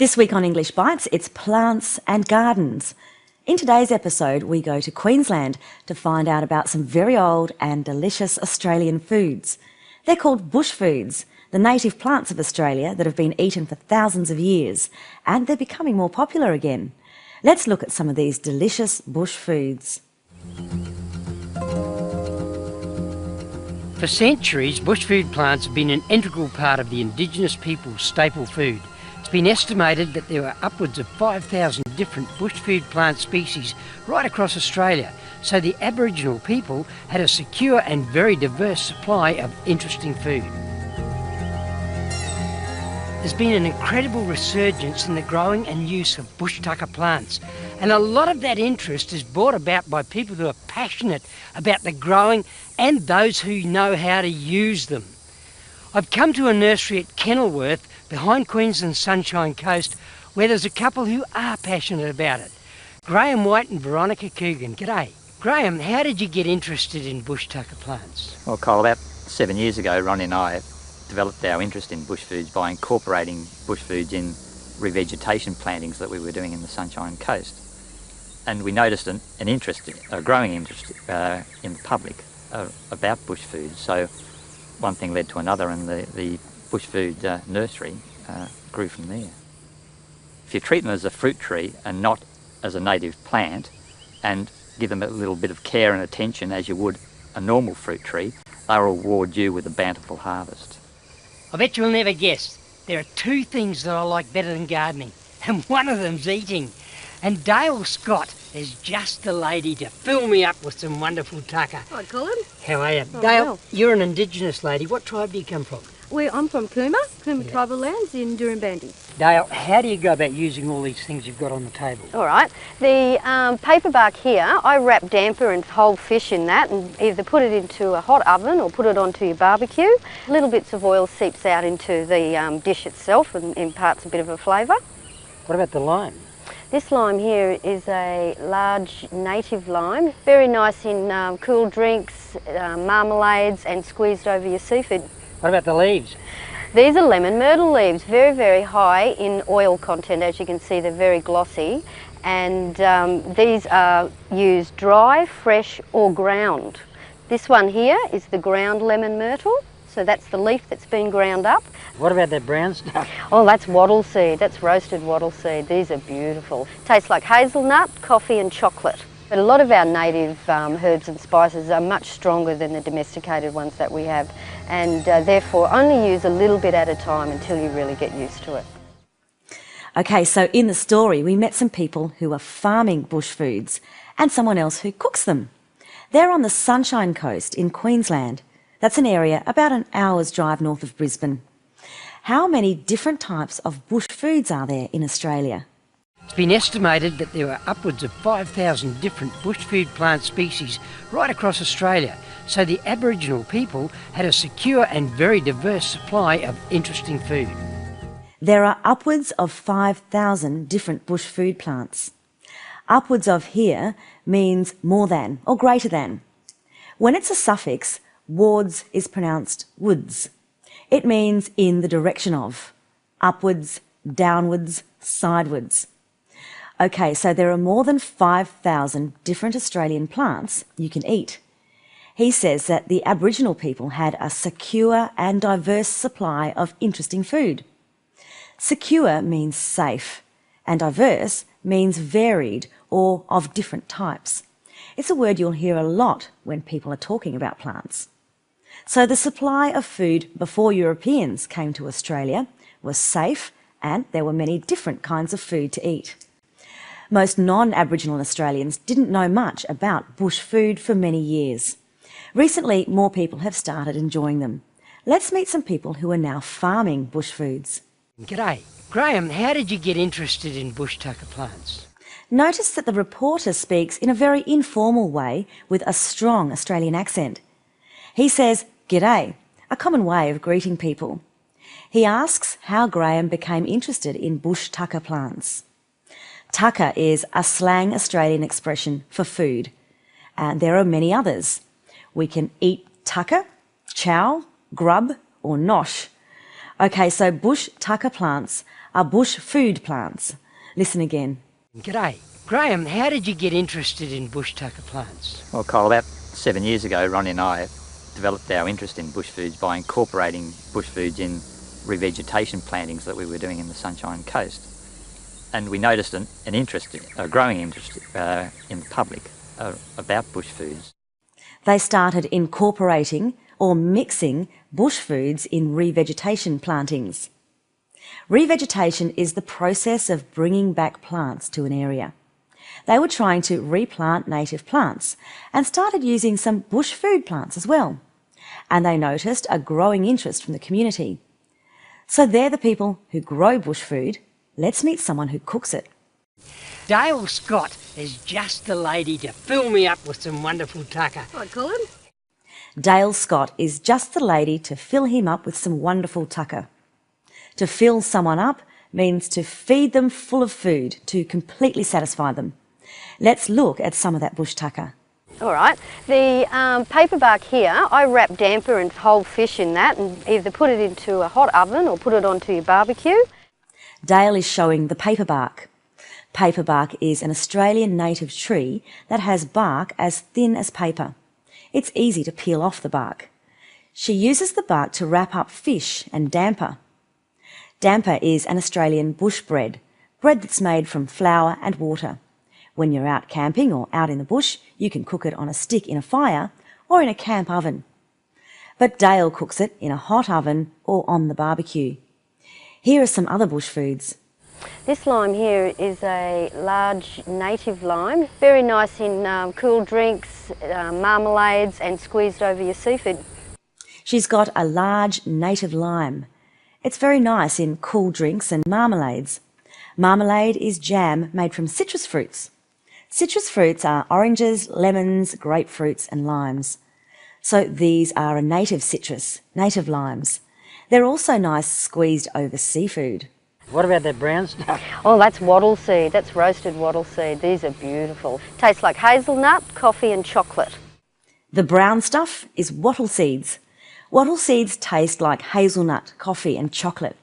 This week on English Bites, it's plants and gardens. In today's episode, we go to Queensland to find out about some very old and delicious Australian foods. They're called bush foods, the native plants of Australia that have been eaten for thousands of years, and they're becoming more popular again. Let's look at some of these delicious bush foods. For centuries, bush food plants have been an integral part of the Indigenous people's staple food. It's been estimated that there are upwards of 5,000 different bush food plant species right across Australia, so the Aboriginal people had a secure and very diverse supply of interesting food. There's been an incredible resurgence in the growing and use of bush tucker plants, and a lot of that interest is brought about by people who are passionate about the growing and those who know how to use them. I've come to a nursery at Kenilworth behind Queensland's Sunshine Coast where there's a couple who are passionate about it. Graham White and Veronica Coogan. G'day. Graham, how did you get interested in bush tucker plants? Well, Kyle, about 7 years ago, Ronnie and I developed our interest in bush foods by incorporating bush foods in revegetation plantings that we were doing in the Sunshine Coast. And we noticed a growing interest in the public about bush foods. So one thing led to another, and the bush food nursery grew from there. If you treat them as a fruit tree and not as a native plant, and give them a little bit of care and attention as you would a normal fruit tree, they'll reward you with a bountiful harvest. I bet you'll never guess. There are two things that I like better than gardening, and one of them's eating. And Dale Scott is just the lady to fill me up with some wonderful tucker. Hi, Colin. How are you? Oh, Dale, well. You're an Indigenous lady. What tribe do you come from? I'm from Cooma Tribal Lands in Durrumbandi. Dale, how do you go about using all these things you've got on the table? All right, the paper bark here, I wrap damper and whole fish in that and either put it into a hot oven or put it onto your barbecue. Little bits of oil seeps out into the dish itself and imparts a bit of a flavour. What about the lime? This lime here is a large native lime, very nice in cool drinks, marmalades and squeezed over your seafood. What about the leaves? These are lemon myrtle leaves, very, very high in oil content. As you can see, they're very glossy. And these are used dry, fresh or ground. This one here is the ground lemon myrtle. So that's the leaf that's been ground up. What about that brown stuff? Oh, that's wattle seed. That's roasted wattle seed. These are beautiful. Tastes like hazelnut, coffee and chocolate. But a lot of our native herbs and spices are much stronger than the domesticated ones that we have, and therefore only use a little bit at a time until you really get used to it. Okay, so in the story, we met some people who are farming bush foods and someone else who cooks them. They're on the Sunshine Coast in Queensland. That's an area about an hour's drive north of Brisbane. How many different types of bush foods are there in Australia? It's been estimated that there are upwards of 5,000 different bush food plant species right across Australia, so the Aboriginal people had a secure and very diverse supply of interesting food. There are upwards of 5,000 different bush food plants. Upwards of here means more than or greater than. When it's a suffix, wards is pronounced woods. It means in the direction of, upwards, downwards, sidewards. Okay, so there are more than 5,000 different Australian plants you can eat. He says that the Aboriginal people had a secure and diverse supply of interesting food. Secure means safe, and diverse means varied or of different types. It's a word you'll hear a lot when people are talking about plants. So the supply of food before Europeans came to Australia was safe, and there were many different kinds of food to eat. Most non-Aboriginal Australians didn't know much about bush food for many years. Recently, more people have started enjoying them. Let's meet some people who are now farming bush foods. G'day. Graham, how did you get interested in bush tucker plants? Notice that the reporter speaks in a very informal way with a strong Australian accent. He says, "G'day," a common way of greeting people. He asks how Graham became interested in bush tucker plants. Tucker is a slang Australian expression for food, and there are many others. We can eat tucker, chow, grub or nosh. Okay, so bush tucker plants are bush food plants. Listen again. G'day. Graham, how did you get interested in bush tucker plants? Well, Kyle, about 7 years ago, Ronnie and I developed our interest in bush foods by incorporating bush foods in revegetation plantings that we were doing in the Sunshine Coast. And we noticed a growing interest in the public about bush foods. They started incorporating or mixing bush foods in revegetation plantings. Revegetation is the process of bringing back plants to an area. They were trying to replant native plants and started using some bush food plants as well. And they noticed a growing interest from the community. So they're the people who grow bush food. Let's meet someone who cooks it. Dale Scott is just the lady to fill me up with some wonderful tucker. Hi, Colin. Dale Scott is just the lady to fill him up with some wonderful tucker. To fill someone up means to feed them full of food, to completely satisfy them. Let's look at some of that bush tucker. All right, the paper bark here, I wrap damper and whole fish in that and either put it into a hot oven or put it onto your barbecue. Dale is showing the paper bark. Paper bark is an Australian native tree that has bark as thin as paper. It's easy to peel off the bark. She uses the bark to wrap up fish and damper. Damper is an Australian bush bread that's made from flour and water. When you're out camping or out in the bush, you can cook it on a stick in a fire or in a camp oven. But Dale cooks it in a hot oven or on the barbecue. Here are some other bush foods. This lime here is a large native lime, very nice in cool drinks, marmalades and squeezed over your seafood. She's got a large native lime. It's very nice in cool drinks and marmalades. Marmalade is jam made from citrus fruits. Citrus fruits are oranges, lemons, grapefruits and limes. So these are a native citrus, native limes. They're also nice squeezed over seafood. What about that brown stuff? Oh, that's wattle seed. That's roasted wattle seed. These are beautiful. Tastes like hazelnut, coffee and chocolate. The brown stuff is wattle seeds. Wattle seeds taste like hazelnut, coffee and chocolate.